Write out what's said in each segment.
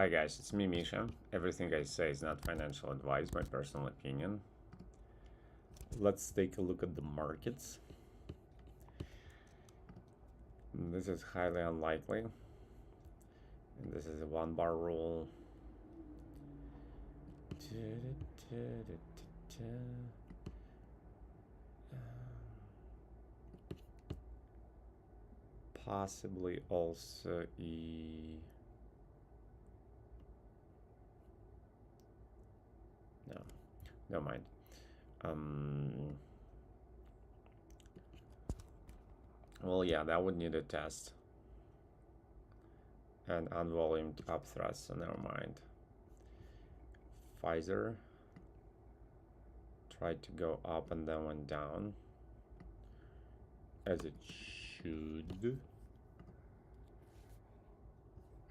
Hi guys, it's me, Misha. Everything I say is not financial advice, my personal opinion. Let's take a look at the markets. This is highly unlikely. And this is a one bar rule. Possibly also no mind. Well, yeah, that would need a test. And unvolumed upthrust, so never mind. Pfizer tried to go up and then went down, as it should.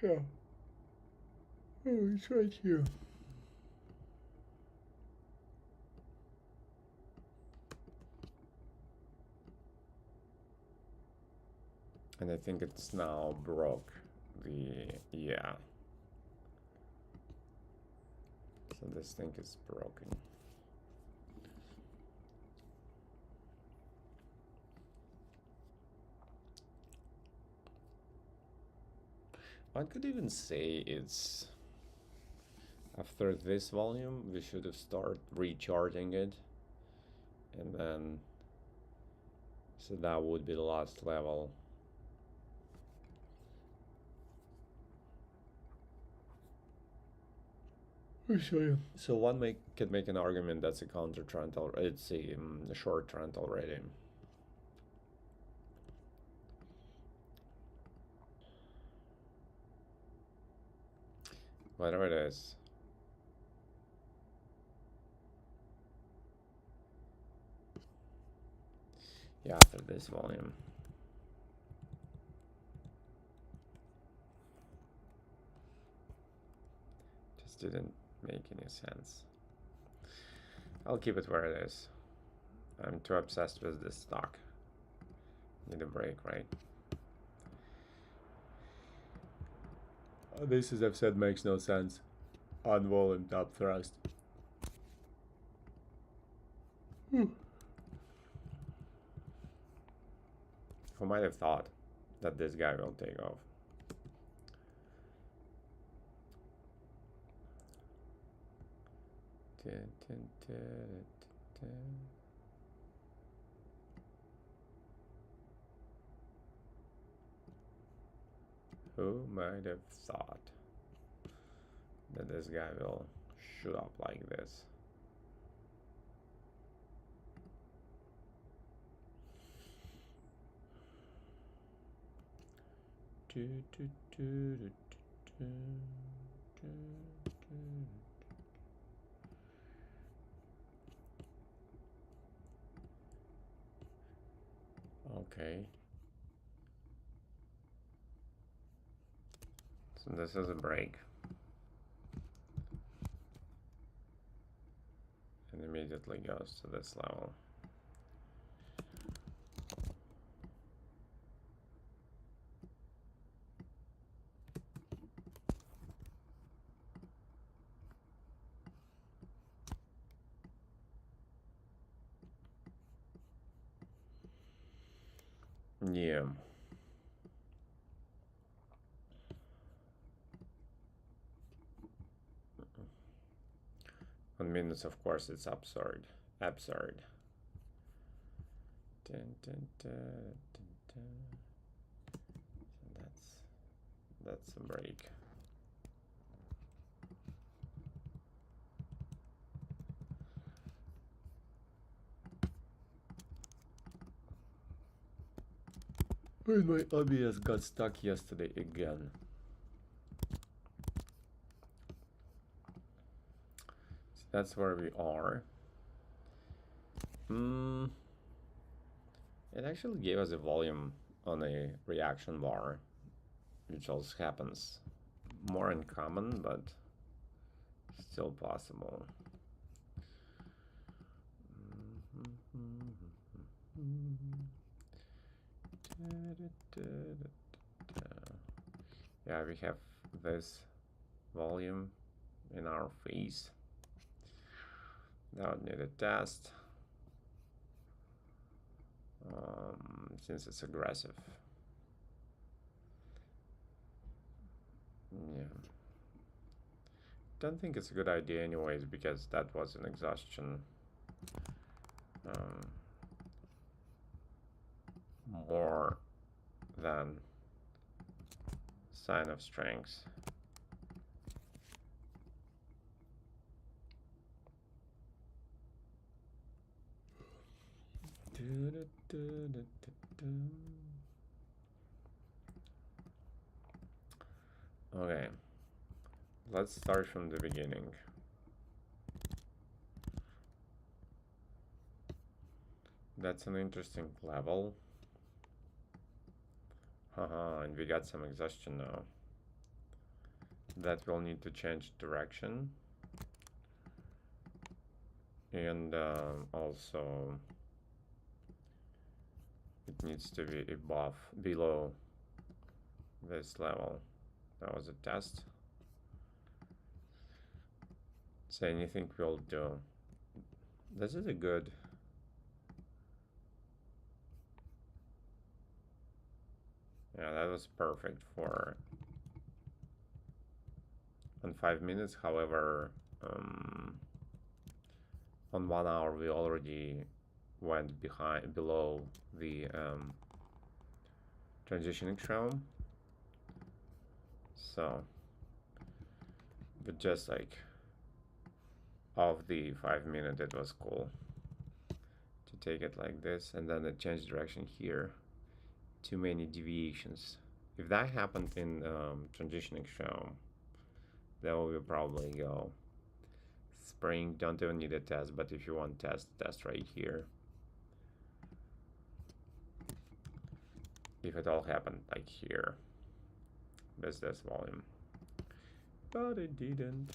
Yeah. Oh, it's right here. And I think it's now broke yeah. So this thing is broken. One could even say it's after this volume we should have started recharging it, and then so that would be the last level. I'll show you. So one could make an argument that's a counter trend, it's a short trend already. Whatever it is. Yeah, after this volume. Just didn't make any sense. I'll keep it where it is. I'm too obsessed with this stock. Need a break, right? This, as I've said, makes no sense. Unvolumed top thrust. Who might have thought that this guy will take off? Who might have thought that this guy will shoot up like this? Okay. So this is a break. And immediately goes to this level. Yeah. 1 minute, of course, it's absurd. Absurd. Dun, dun, dun, dun, dun. That's a break. And my OBS got stuck yesterday again. So that's where we are. It actually gave us a volume on a reaction bar, which also happens more uncommon, but still possible. Yeah, we have this volume in our face. That would need a test, since it's aggressive. Yeah. Don't think it's a good idea anyways, because that was an exhaustion. More than sign of strength. Okay, let's start from the beginning. That's an interesting level. Haha, and we got some exhaustion now. That will need to change direction. And also it needs to be below this level. That was a test. So anything we'll do. This is a good. Yeah, that was perfect for on 5 minutes. However, on 1 hour we already went below the transitioning realm. So, but just like of the 5 minute, it was cool to take it like this, and then it changed direction here. Too many deviations. If that happened in transitioning realm, then we will probably go spring. Don't even need a test, but if you want test right here. If it all happened like here, with this volume, but it didn't.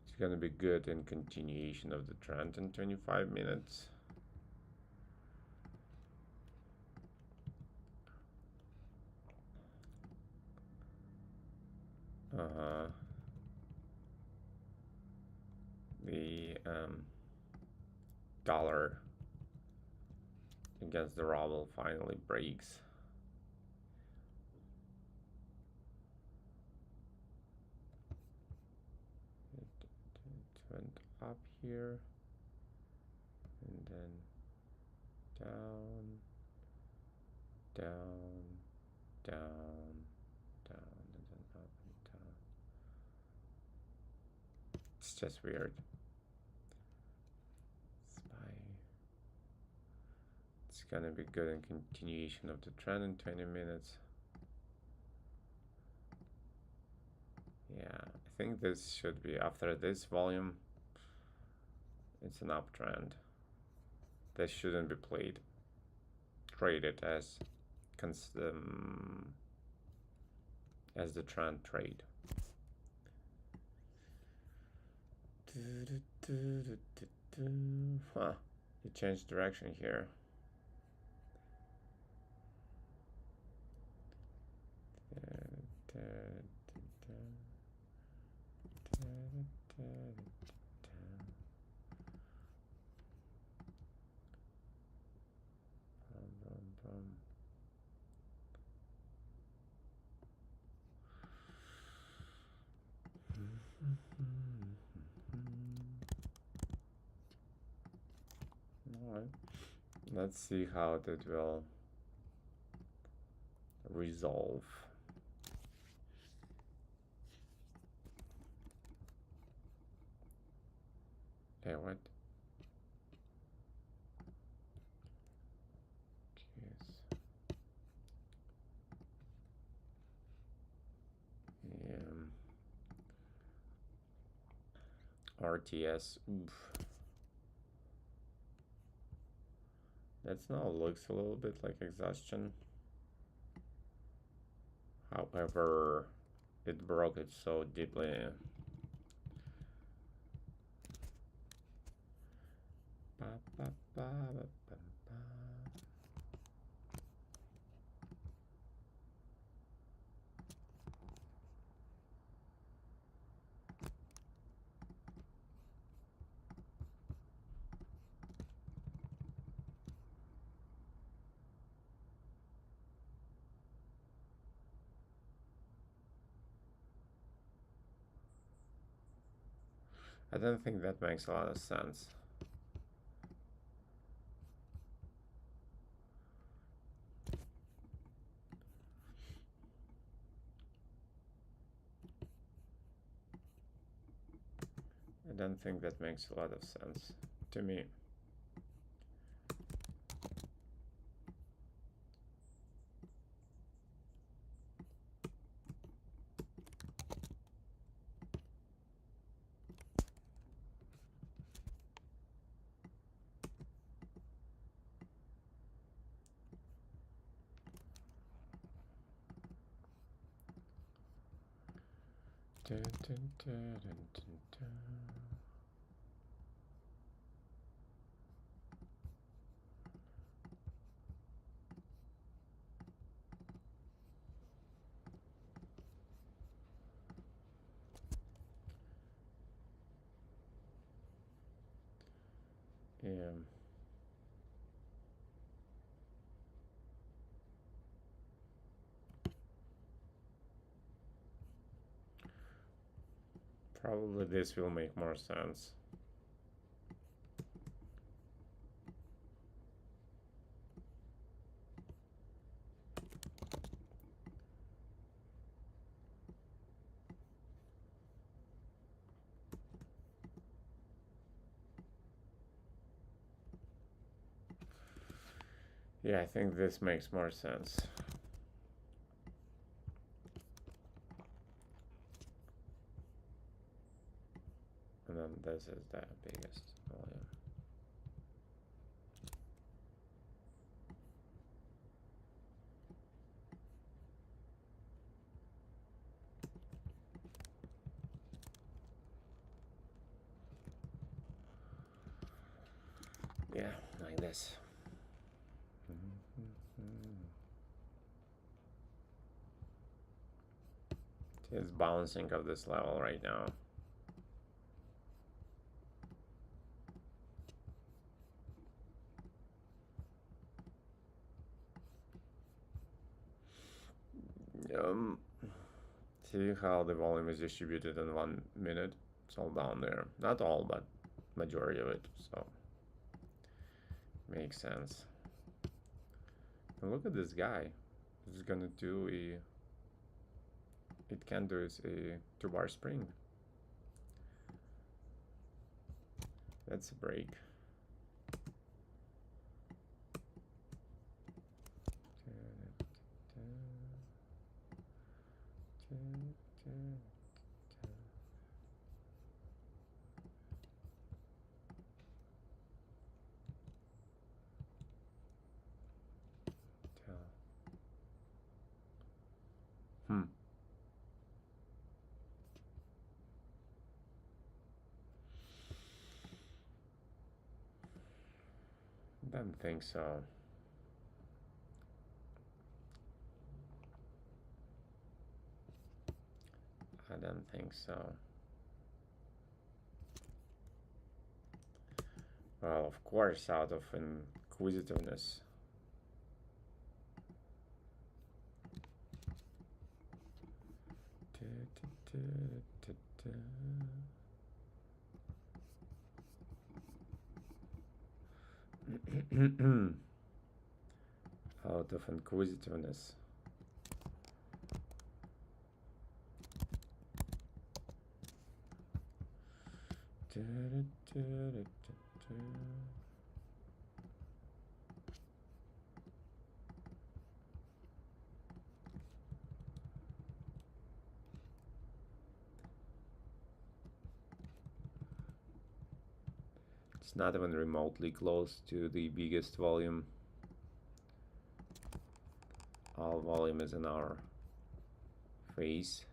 It's gonna be good in continuation of the trend in 25 minutes. The dollar against the ruble finally breaks. It went up here and then down, down, down, down, and then up and down. It's just weird. It's gonna be good in continuation of the trend in 20 minutes. Yeah, I think this should be after this volume. It's an uptrend. This shouldn't be traded as the trend trade. Huh, it changed direction here. Let's see how that will resolve. Hey, what? Yeah. RTS. Oof. That now looks a little bit like exhaustion. However, it broke it so deeply. I don't think that makes a lot of sense. I don't think that makes a lot of sense to me. Dun, dun, dun, dun, dun, dun. Yeah. Probably this will make more sense. Yeah, I think this makes more sense. And then this is the biggest volume. Yeah, like this. It's bouncing of this level right now. See how the volume is distributed in 1 minute? It's all down there. Not all, but majority of it. So makes sense. And look at this guy. It's gonna do it can do is a 2-bar spring. That's a break. Don't think so. I don't think so. Well, of course, out of inquisitiveness. Out of inquisitiveness. It's not even remotely close to the biggest volume. All volume is in our face.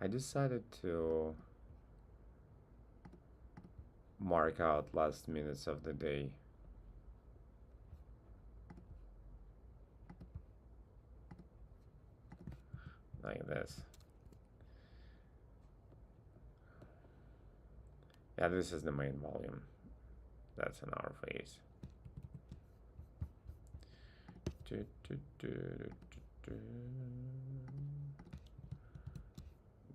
I decided to mark out last minutes of the day. Like this. Yeah, this is the main volume. That's an hour phase.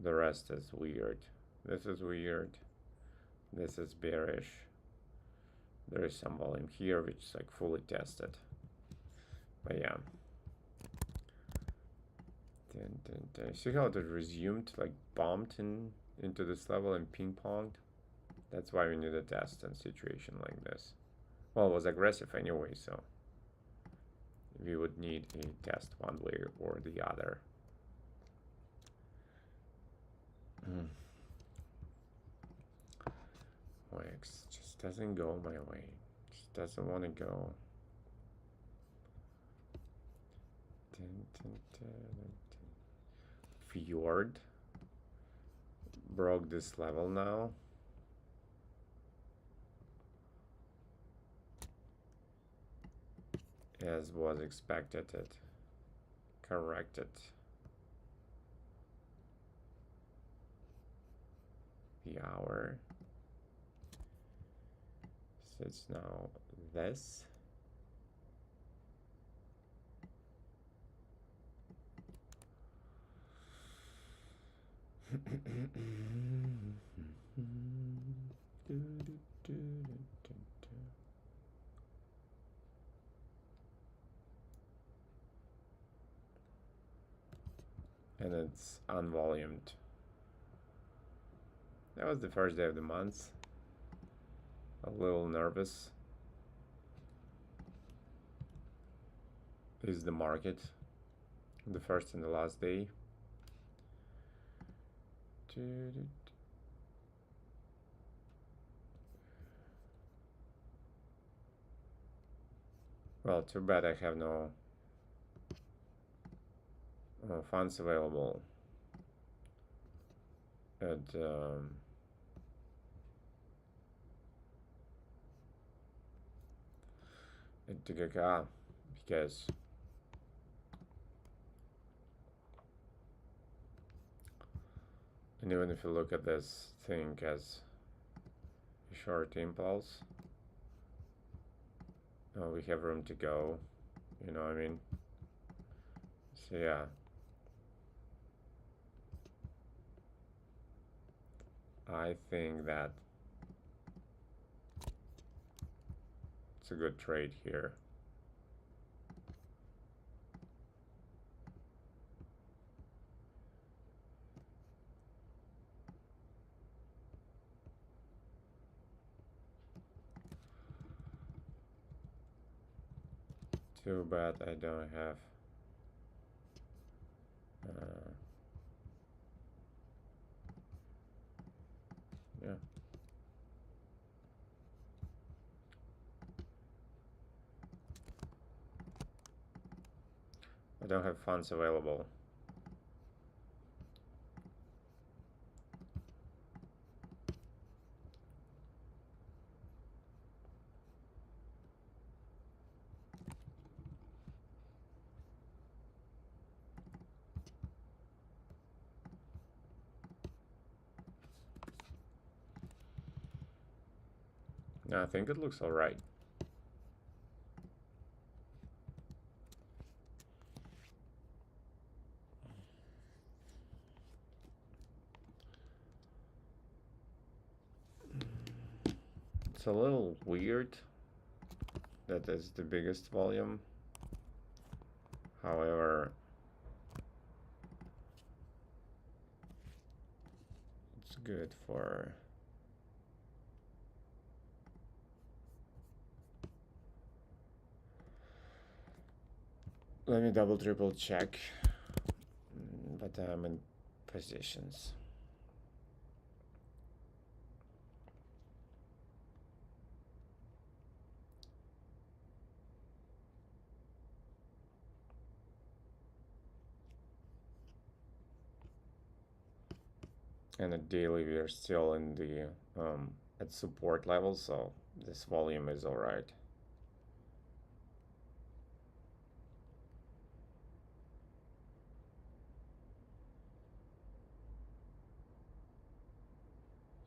The rest is weird. This is weird. This is bearish. There is some volume here which is like fully tested. But yeah. See how it resumed, like bumped into this level and ping-ponged? That's why we need a test in a situation like this. Well, it was aggressive anyway, so we would need a test one way or the other. Wix just doesn't go my way. Just doesn't want to go. Fjord broke this level now. As was expected, it corrected. The hour. So it's now this. And it's unvolumed. That was the first day of the month. A little nervous. This is the market. The first and the last day. Well, too bad I have no funds available at TKK, because and even if you look at this thing as a short impulse, we have room to go, you know what I mean? So yeah, I think that it's a good trade here. Too bad I don't have yeah. I don't have funds available. I think it looks all right. It's a little weird that is the biggest volume. However, it's good for let me double triple check, but I'm in positions. And at daily we are still in the at support level, so this volume is all right.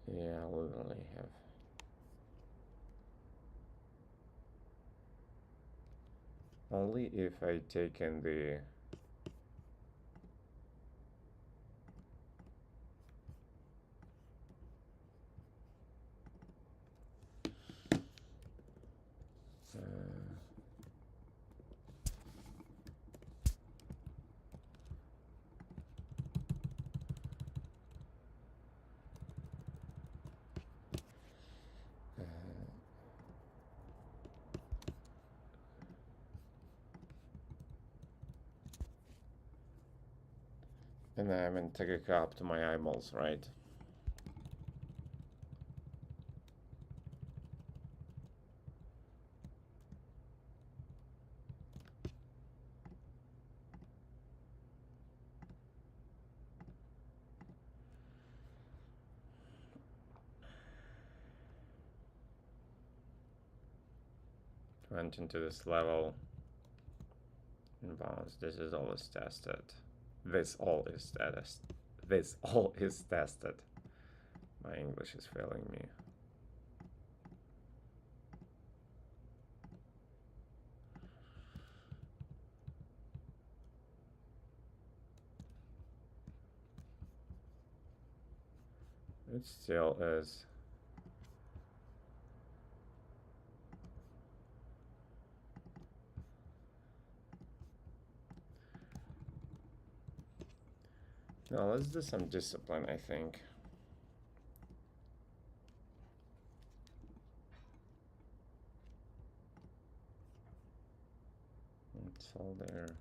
Yeah, we only have only if I take in the and I'm in take a up to my eyeballs, right? Went into this level and bounce. This is always tested. This all is tested. This all is tested. My English is failing me. It still is. Now let's do some discipline, I think. It's all there.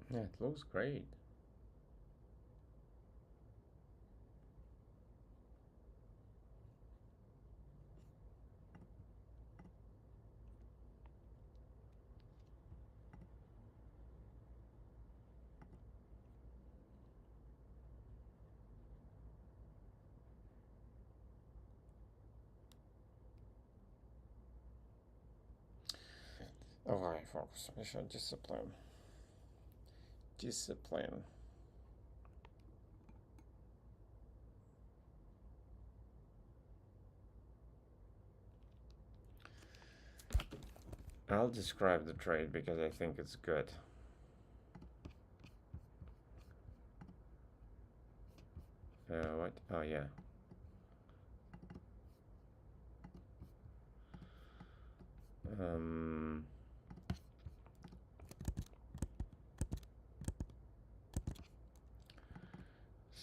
Yeah, it looks great. Okay, folks, we should discipline. Discipline. I'll describe the trade because I think it's good. What? Oh, yeah.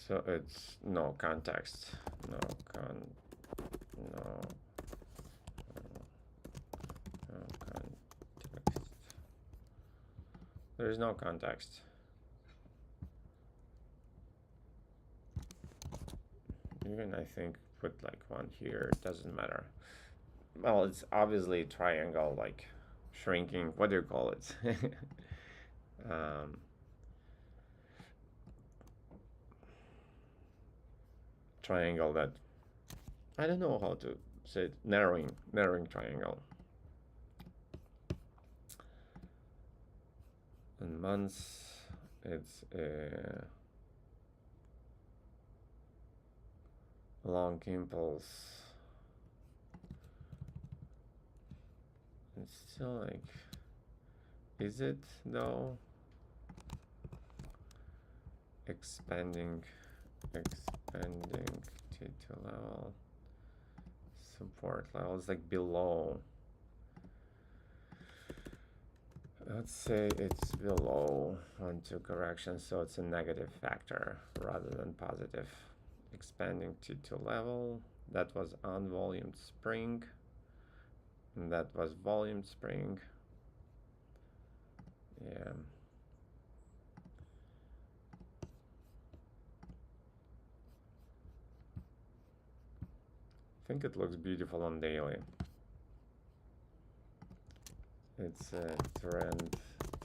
So it's no context. No no context. There's no context. Even I think put like one here, it doesn't matter. Well, it's obviously triangle, like shrinking. What do you call it? Triangle that I don't know how to say it. Narrowing triangle. And months it's a long impulse. It's still like, is it though? Expanding T2 level, support level is like below. Let's say it's below 1-2 correction, so it's a negative factor rather than positive. Expanding T2 level, that was unvolumed spring, and that was volume spring. Yeah. I think it looks beautiful on daily. It's a trend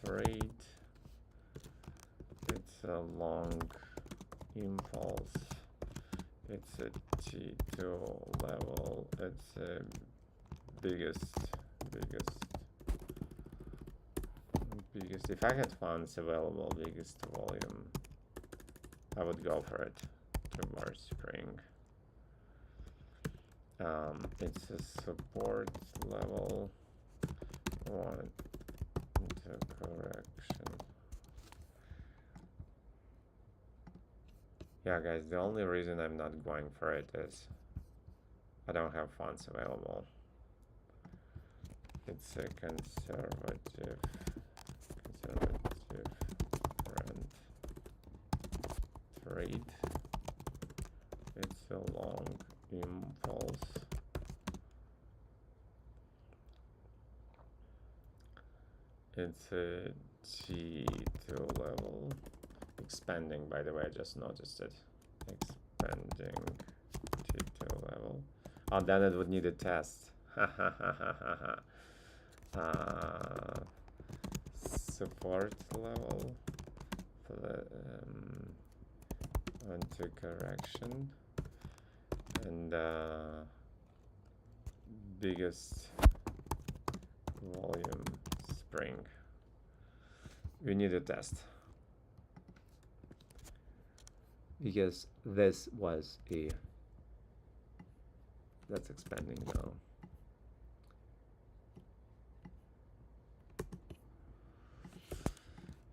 trade. It's a long impulse. It's a T2 level. It's a biggest. If I had funds available, biggest volume, I would go for it towards spring. It's a support level. One into correction. Yeah, guys, the only reason I'm not going for it is I don't have funds available. It's a conservative trend trade. It's a long impulse. It's a T2 level. Expanding, by the way, I just noticed it. Expanding T2 level. Oh, then it would need a test. Support level for the anti-correction and biggest volume spring. We need a test because this was that's expanding now.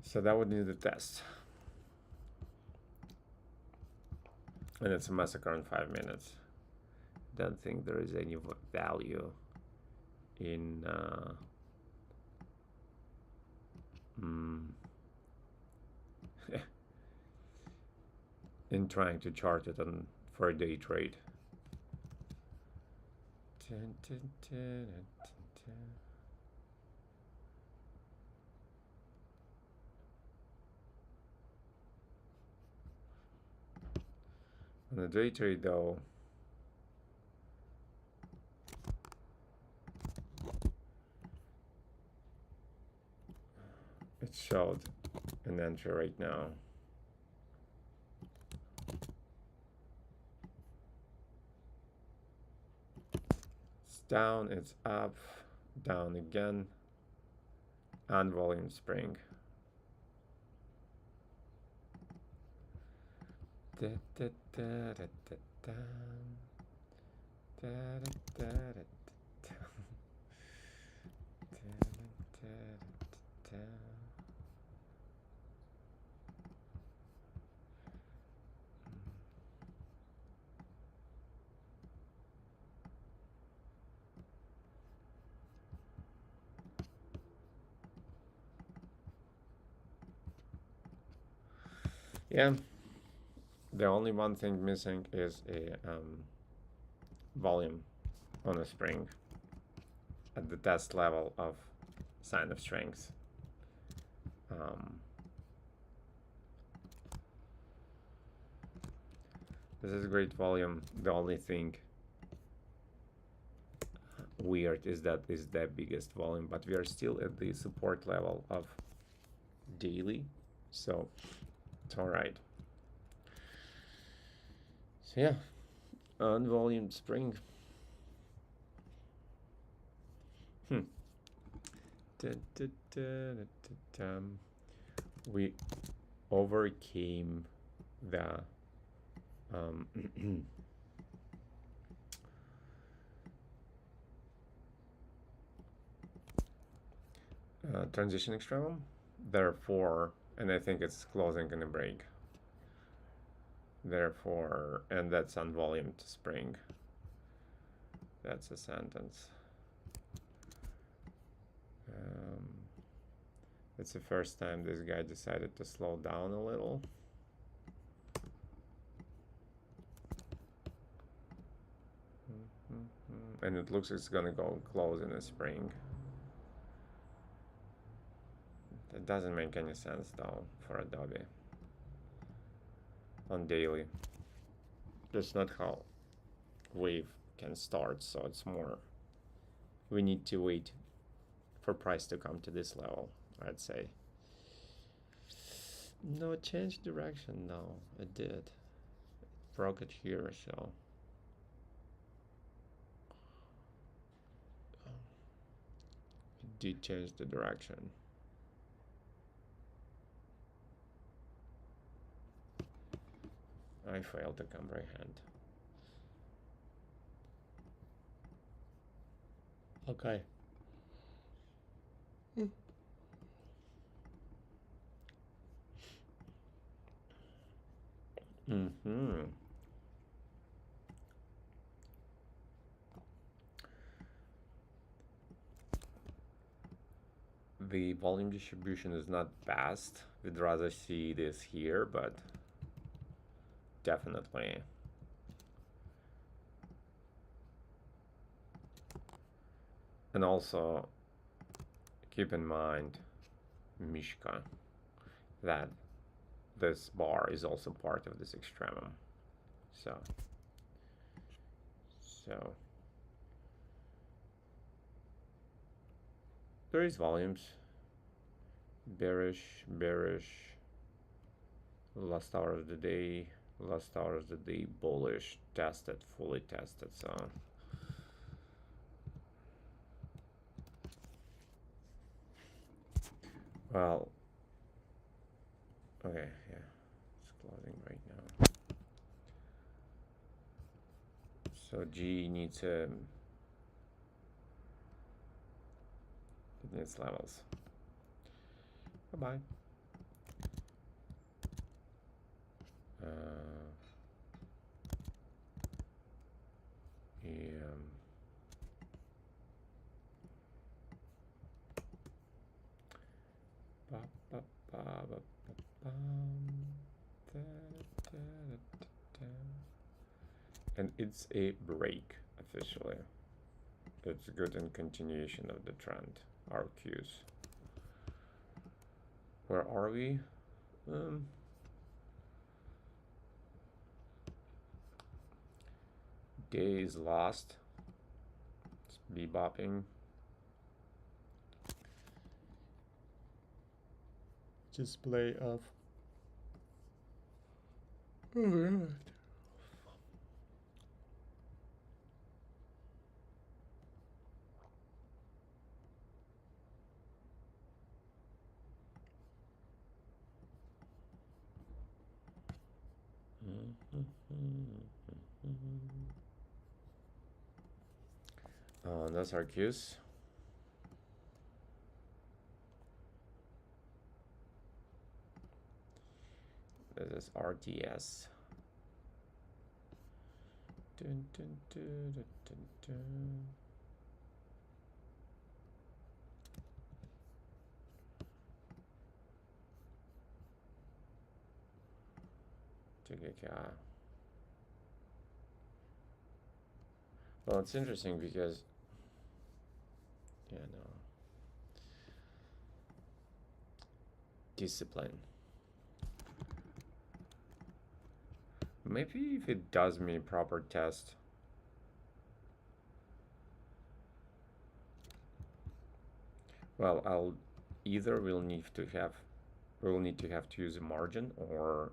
So that would need a test. And it's a massacre in 5 minutes. Don't think there is any value in in trying to chart it on for a day trade. On a day trade though, it showed an entry right now. It's down, it's up, down again, and volume spring. Yeah, the only one thing missing is a volume on a spring at the test level of sign of strength. This is great volume. The only thing weird is that is the biggest volume, but we are still at the support level of daily, so it's all right. So yeah, on volume spring. We overcame the transition extremum. Therefore, and I think it's closing in a break. Therefore, and that's on volume to spring. That's a sentence. It's the first time this guy decided to slow down a little. And it looks like it's gonna go close in the spring. That doesn't make any sense though for Adobe on daily. That's not how wave can start, so it's more we need to wait for price to come to this level, I'd say. No, it changed direction. No, it did. It broke it here, so it did change the direction. I failed to comprehend. Okay. The volume distribution is not best. We'd rather see this here, but definitely. And also keep in mind, Mishka, that this bar is also part of this extremum. So there is volumes. Bearish, last hour of the day, bullish, tested, fully tested, so well, okay, yeah, it's closing right now. So G needs it needs levels. Bye-bye. And it's a break officially. It's good in continuation of the trend. Our cues. Where are we? Days lost. It's bebopping. Display of. Those are cues. This is RTS. Dun, dun, dun, dun, dun, dun. Well, it's interesting because, yeah, no. Discipline. Maybe if it does me proper test. Well, we'll need to have to use a margin or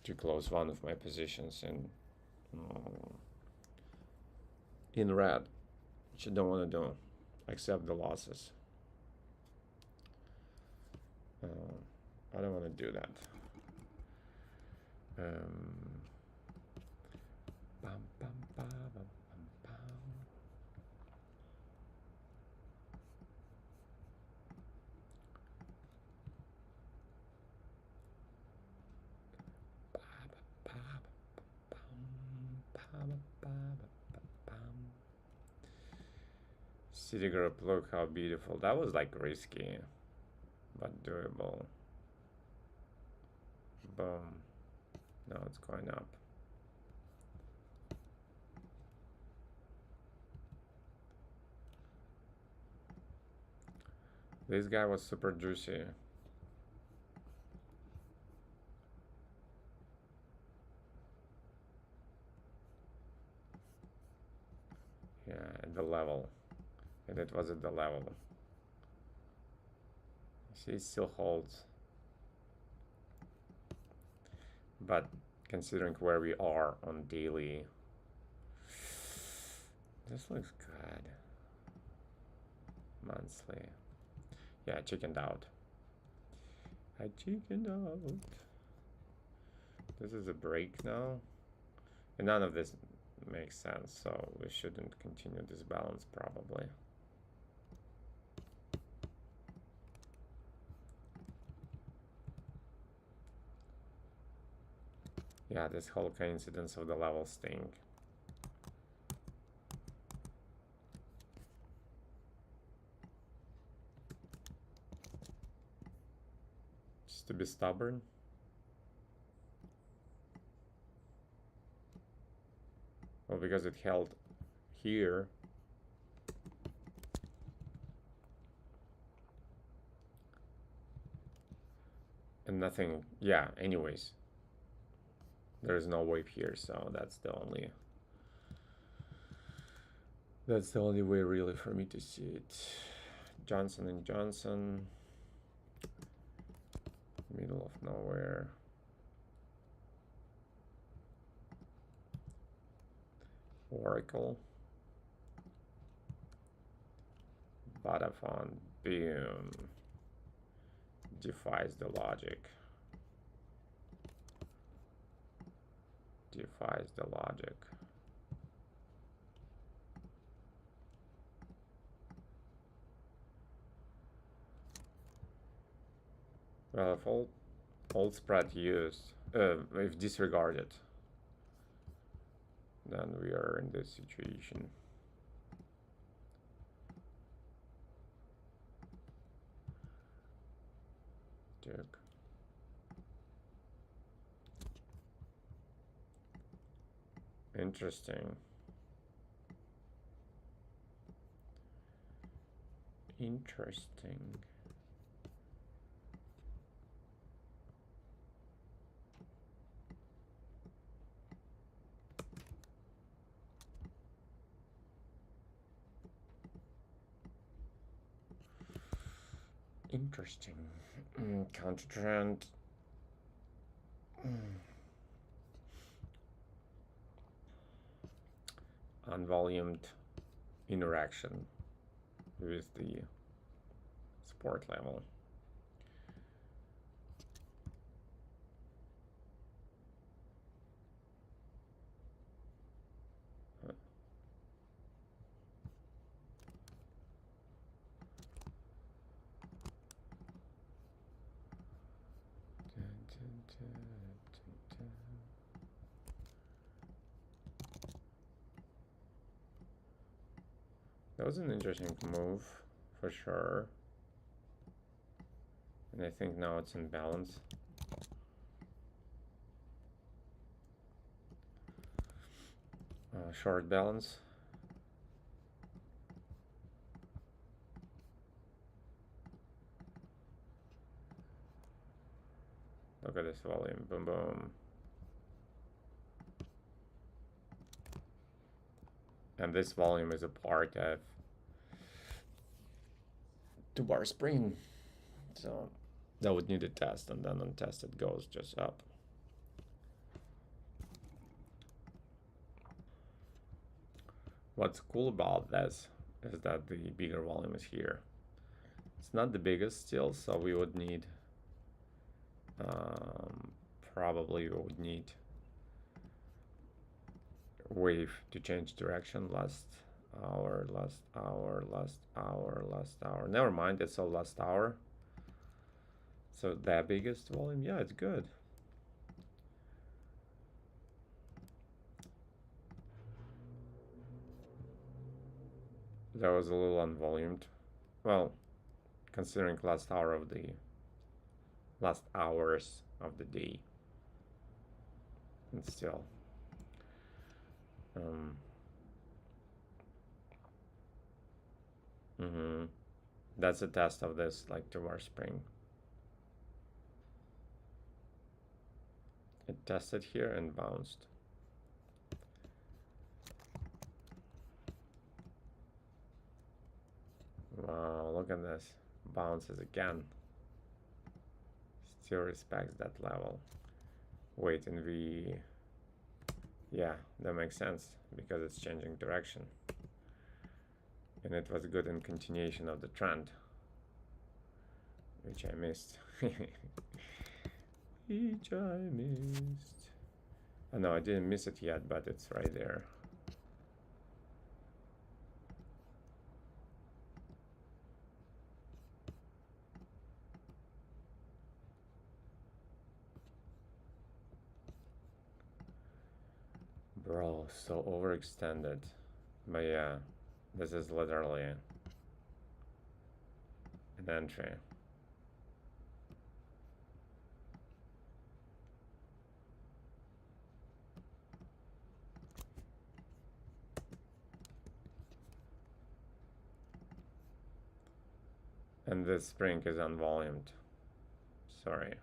to close one of my positions in red, which I don't want to do, accept the losses. I don't want to do that. Bum, bum, ba, bum, bum, bum. Ba, ba, ba, bum, ba, ba, ba, ba, bum. Citigroup, look how beautiful. That was like risky, but doable. Boom. Now it's going up. This guy was super juicy. Yeah, at the level. And it was at the level. See, it still holds. But considering where we are on daily, this looks good. Monthly. Yeah, I chickened out. I chickened out. This is a break now. And none of this makes sense, so we shouldn't continue this balance probably. Yeah, this whole coincidence of the level sting. Just to be stubborn. Well, because it held here. And nothing, yeah, anyways. There's no wave here, so that's the only way really for me to see it. Johnson & Johnson. Middle of nowhere. Oracle. Vodafone. Boom. Defies the logic. Defies the logic. Well, if old spread used, if disregarded, then we are in this situation. Check. Interesting. Interesting. Interesting. Counter trend. Unvolumed interaction with the support level. That was an interesting move, for sure. And I think now it's in balance. Short balance. Look at this volume, boom, boom. And this volume is a part of 2-bar spring. So that would need a test, and then untested goes just up. What's cool about this is that the bigger volume is here. It's not the biggest still, so we would need Probably we would need wave to change direction. Last hour, last hour, last hour, last hour. Never mind, it's all last hour. So the biggest volume, yeah, it's good. That was a little unvolumed. Well, considering last hours of the day, and still. That's a test of this, like two-bar spring. It tested here and bounced. Wow, look at this. Bounces again. Still respects that level. Wait, and yeah, that makes sense because it's changing direction. And it was good in continuation of the trend, which I missed. Which I missed. Oh, no, I didn't miss it yet, but it's right there. Bro, so overextended. But yeah, this is literally an entry. And this spring is unvolumed. Sorry.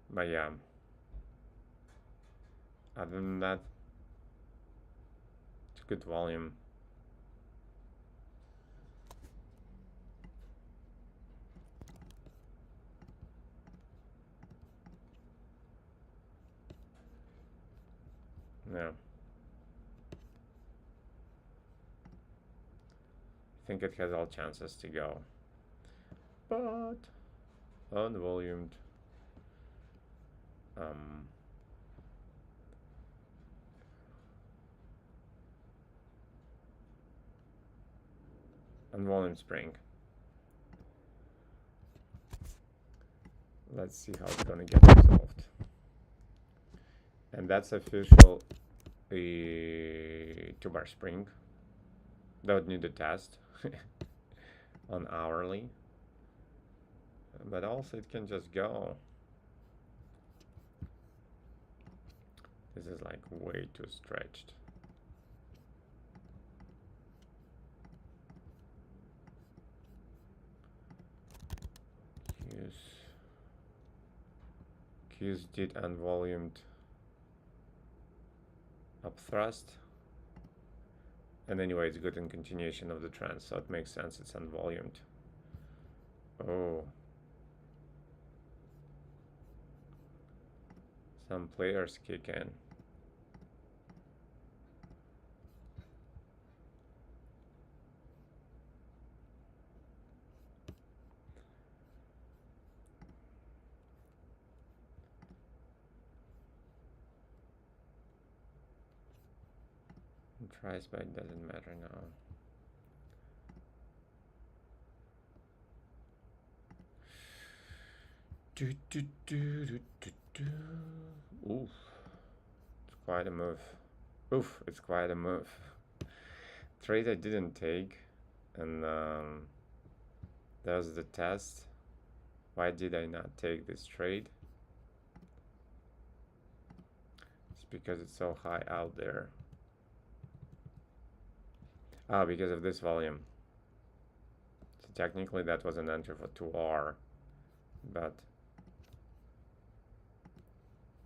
But yeah, other than that, it's good volume. Yeah. I think it has all chances to go. But unvolumed. Unvolumed spring. Let's see how it's gonna get resolved. And that's official a two-bar spring. That would need a test on hourly. But also it can just go. This is like way too stretched. Q's did unvolumed upthrust. And anyway, it's good in continuation of the trend, so it makes sense it's unvolumed. Oh. Some players kick in. Tries, but it doesn't matter now. Oof. It's quite a move. Oof, it's quite a move. Trade I didn't take, and there's the test. Why did I not take this trade? It's because it's so high out there. Ah, because of this volume. So technically that was an entry for 2R, but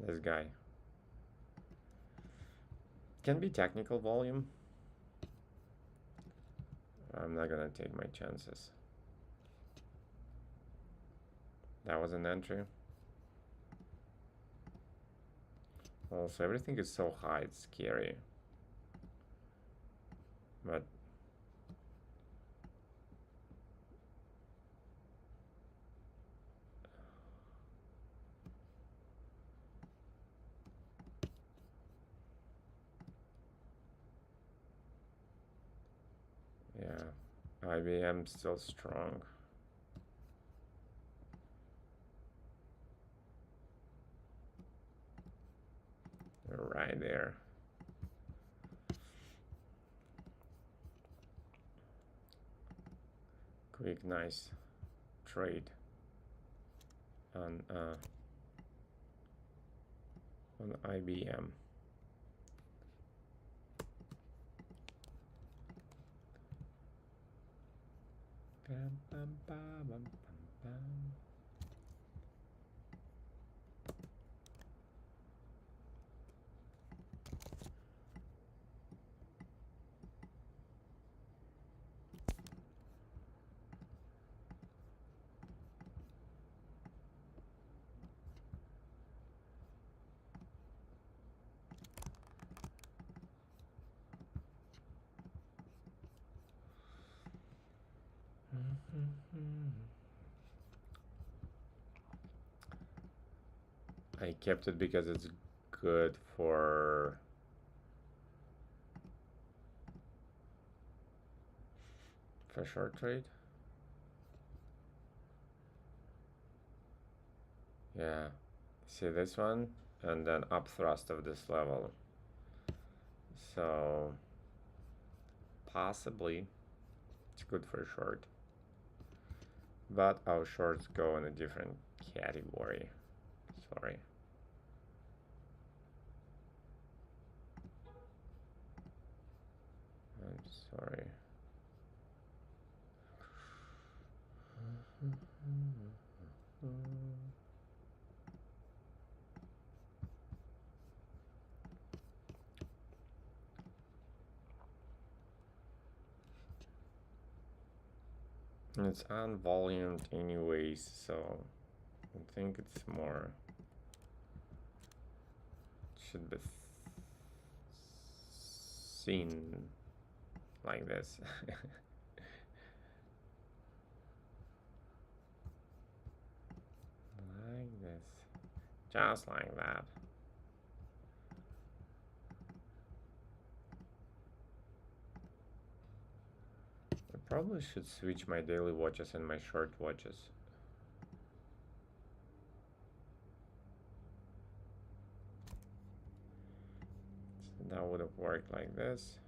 this guy can be technical volume. I'm not gonna take my chances. That was an entry. Also, everything is so high, it's scary. But Yeah, IBM still strong. Right there. Quick, nice trade on IBM. Bam, bam, bam, bam, bam. I kept it because it's good for short trade. Yeah, see this one, and then up thrust of this level. So possibly it's good for short, but our shorts go in a different category. Sorry. I'm sorry. It's unvolumed anyways, so I think it's more should be seen like this. Like this. Just like that. I probably should switch my daily watches and my short watches. So that would have worked like this.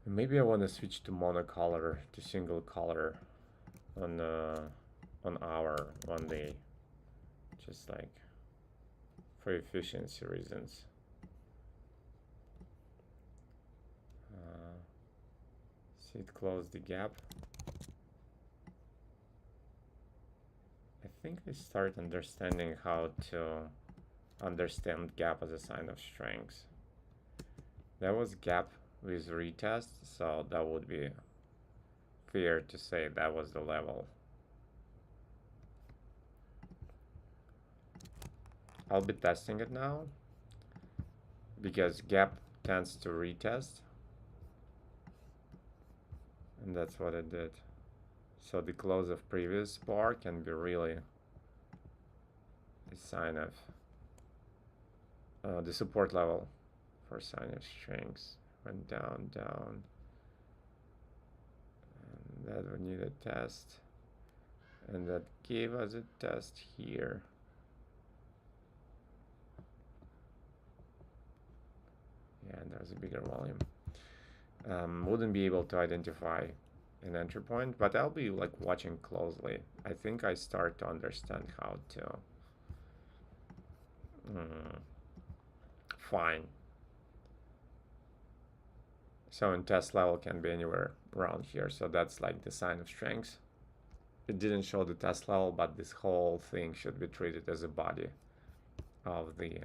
Maybe I want to switch to monocolor, to single color on hour one day, just like for efficiency reasons. See it close the gap. I think I start understanding how to understand gap as a sign of strength. That was gap with retest, so that would be fair to say that was the level. I'll be testing it now because gap tends to retest, and that's what it did. So the close of previous bar can be really a sign of the support level for sign of strength. Went down, down, and that would need a test, and that gave us a test here. Yeah, and there's a bigger volume. Wouldn't be able to identify an entry point, but I'll be like watching closely. I think I start to understand how to fine. So in test level can be anywhere around here, so that's like the sign of strength. It didn't show the test level, but this whole thing should be treated as a body of the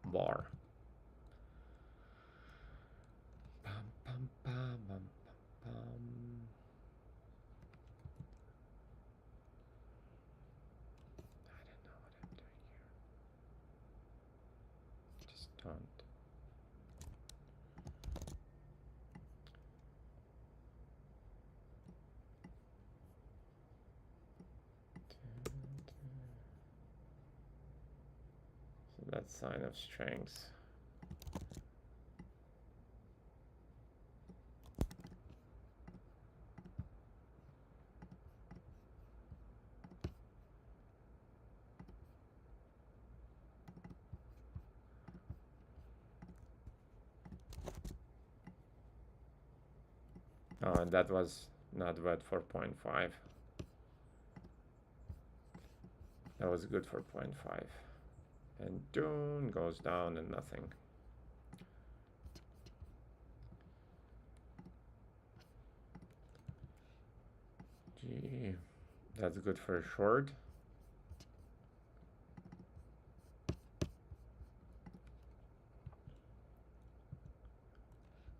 bar. Bum, bum, bum, bum, bum, bum. I don't know what I'm doing here. Just don't. sign of strength. Oh, and that was not bad for 0.5. That was good for 0.5. And Dune goes down and nothing. Gee, that's good for a short.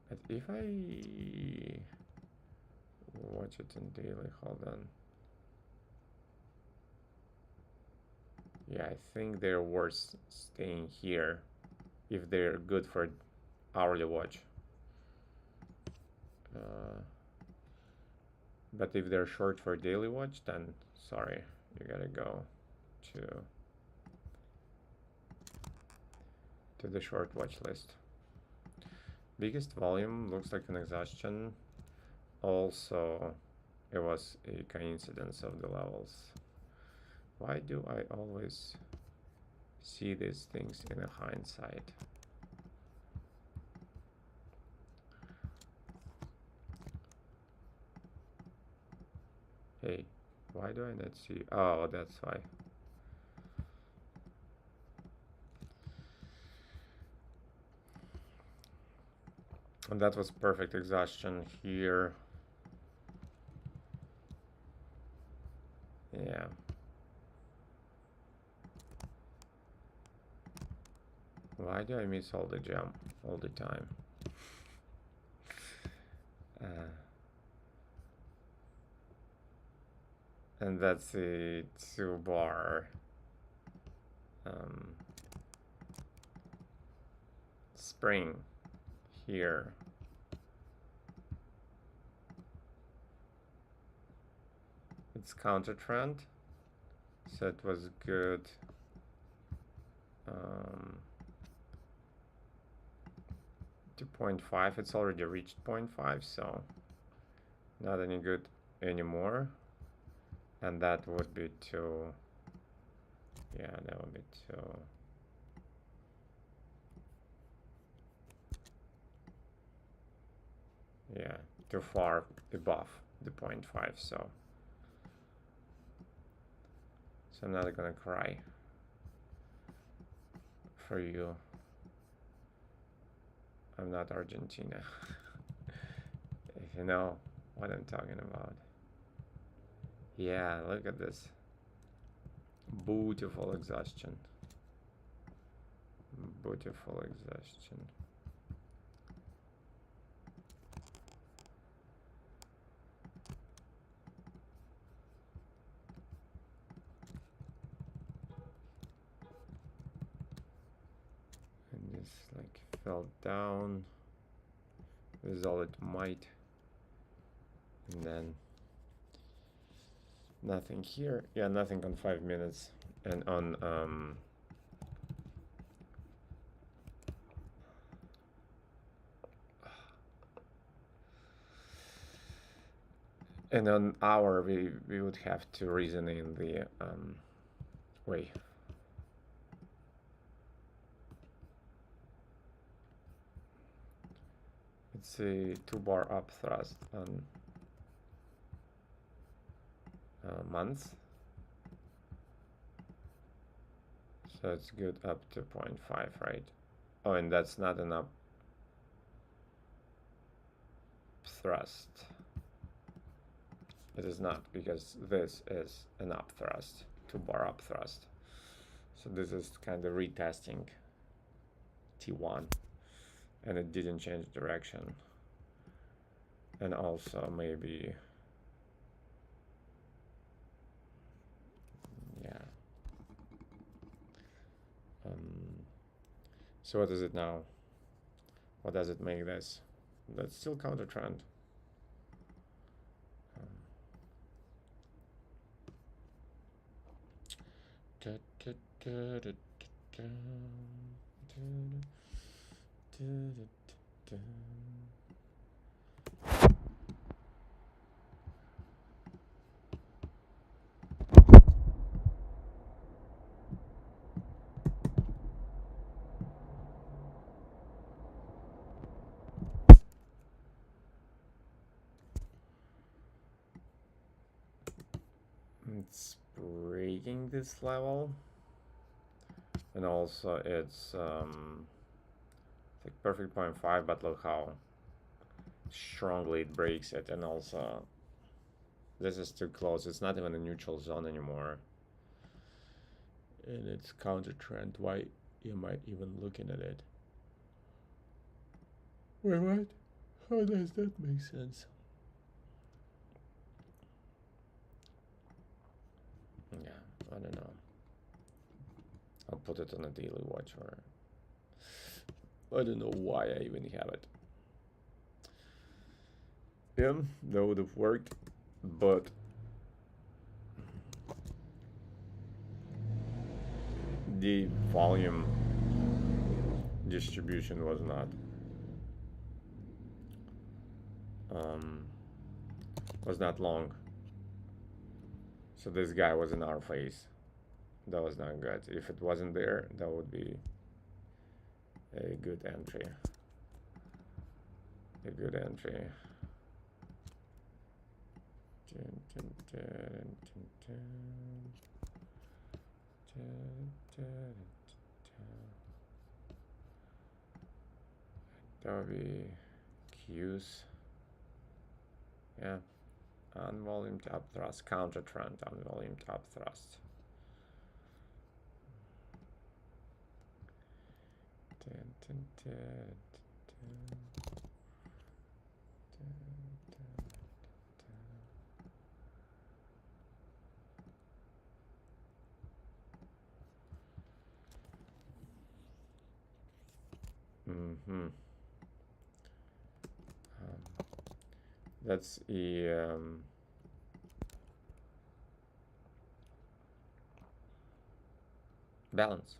But if I watch it in daily, hold on. Yeah, I think they're worth staying here if they're good for hourly watch. But if they're short for daily watch, then sorry, you gotta go to the short watch list. Biggest volume looks like an exhaustion. Also, it was a coincidence of the levels. Why do I always see these things in a hindsight? Hey, why do I not see? Oh, that's why. And that was perfect exhaustion here. Yeah. Why do I miss all the jump all the time? And that's a 2-bar spring here. It's counter trend, so it was good. To 0.5, it's already reached 0.5, so not any good anymore. And that would be too, yeah, that would be too, yeah, too far above the 0.5, so I'm not gonna cry for you. I'm not Argentina. If you know what I'm talking about. Yeah, look at this. Beautiful exhaustion. Beautiful exhaustion. And this like fell down with all it might. And then nothing here. Yeah, nothing on 5 minutes. And on hour we would have to reason in the way. It's a 2-bar up thrust on months. So it's good up to 0.5, right? Oh, and that's not an up thrust. It is not, because this is an up thrust, 2-bar up thrust. So this is kind of retesting T1, and it didn't change direction. And also maybe, yeah. So what is it now? What does it make this? That's still counter trend. It's breaking this level, and also it's like perfect 0.5, but look how strongly it breaks it, and also this is too close. It's not even a neutral zone anymore, and it's counter trend. Why am I even looking at it? Wait, what? How does that make sense? Yeah, I don't know. I'll put it on a daily watch, or I don't know why I even have it. Yeah, that would have worked, but the volume distribution was not long. So this guy was in our face. That was not good. If it wasn't there, that would be a good entry. A good entry. That would be Q's. Yeah. On volume top thrust, counter trend on volume top thrust. That's a balance.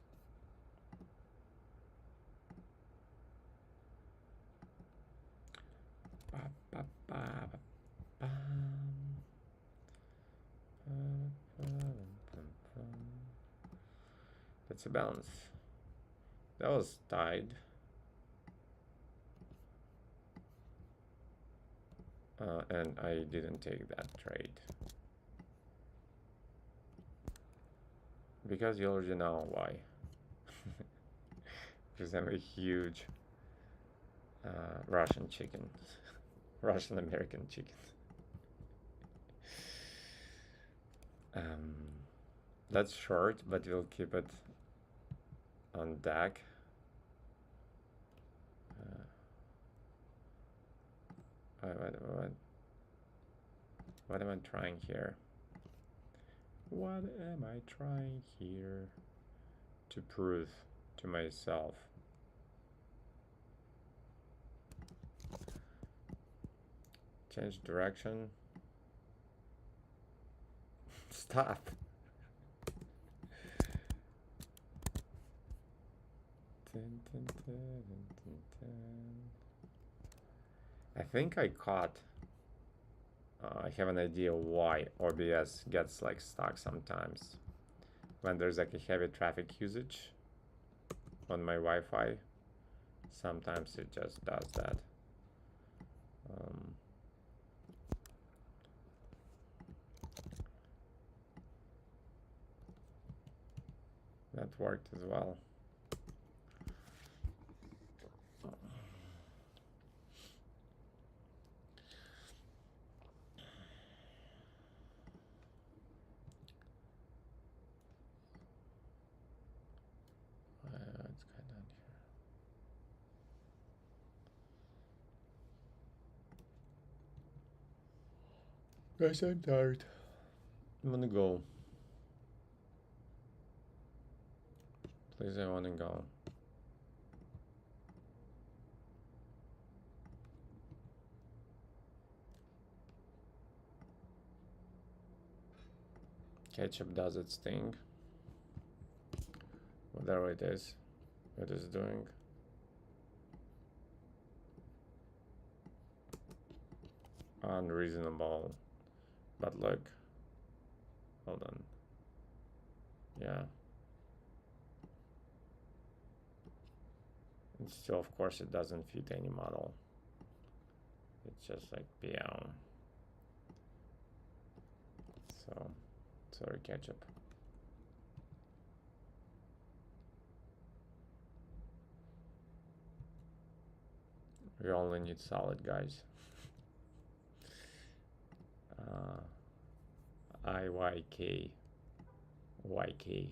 That's a balance. That was tied. And I didn't take that trade. Because you already know why. Because I'm a huge Russian chicken. Russian American chicken. That's short, but we'll keep it on deck. What am I trying here? What am I trying here to prove to myself? Change direction. Stop. I think I caught. I have an idea why OBS gets like stuck sometimes when there's like a heavy traffic usage on my Wi-Fi. Sometimes it just does that. That worked as well. What's going on here? Guys, I'm tired. I'm gonna go. Please, I wanna go. Ketchup does its thing. Whatever it is. What is it doing? Unreasonable. But look. Hold on. Yeah. And still, of course, it doesn't fit any model. It's just like beyond. So, sorry, ketchup. We only need solid, guys. IYK. YK.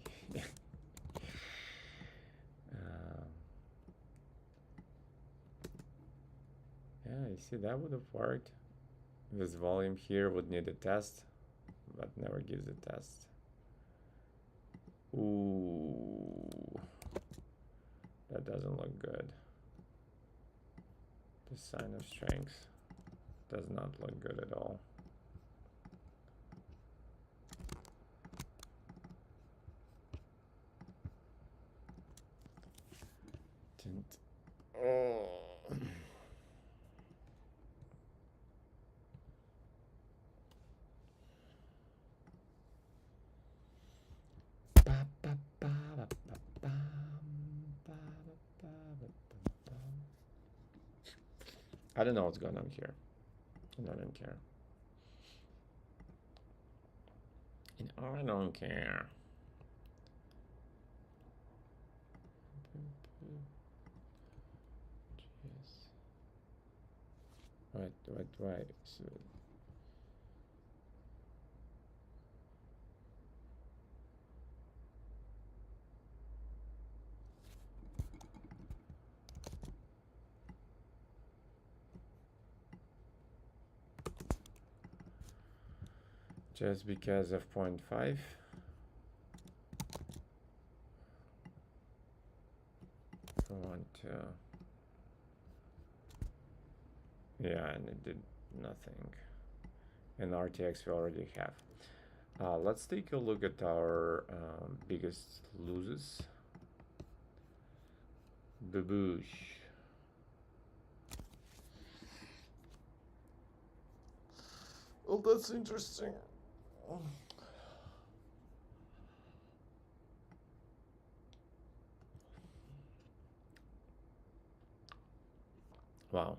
Yeah, you see, that would have worked. This volume here would need a test, but never gives a test. Ooh, that doesn't look good. The sign of strength does not look good at all. Oh. I don't know what's going on here. And I don't care. And I don't care. Jeez. What? So, just because of 0.5. I want to. Yeah, and it did nothing. And RTX we already have. Let's take a look at our biggest losers. Baboosh. Well, that's interesting. Wow.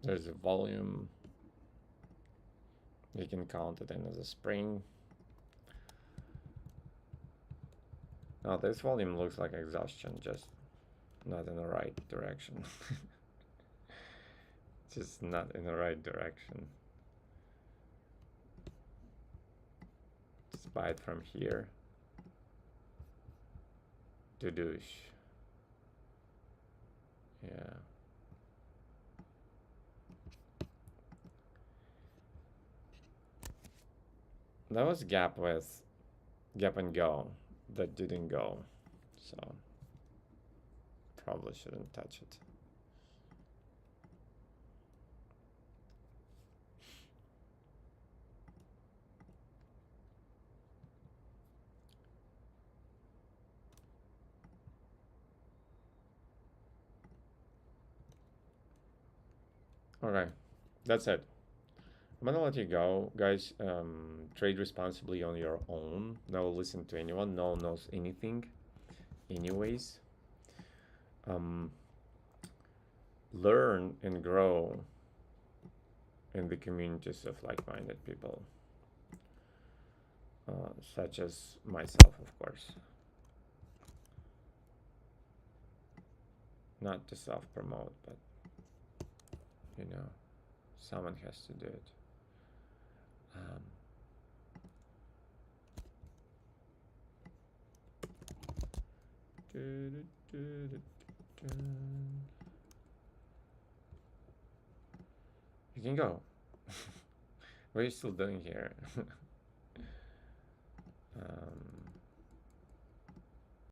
There's a volume. You can count it in as a spring. Now this volume looks like exhaustion, just not in the right direction. Just not in the right direction. Just buy it from here to douche. Yeah. That was gap with gap and go that didn't go, so probably shouldn't touch it. Okay, that's it. I'm gonna let you go, guys. Trade responsibly on your own. No listen to anyone. No one knows anything anyways. Learn and grow in the communities of like-minded people, such as myself, of course. Not to self-promote, but you know, someone has to do it. You can go. What are you still doing here?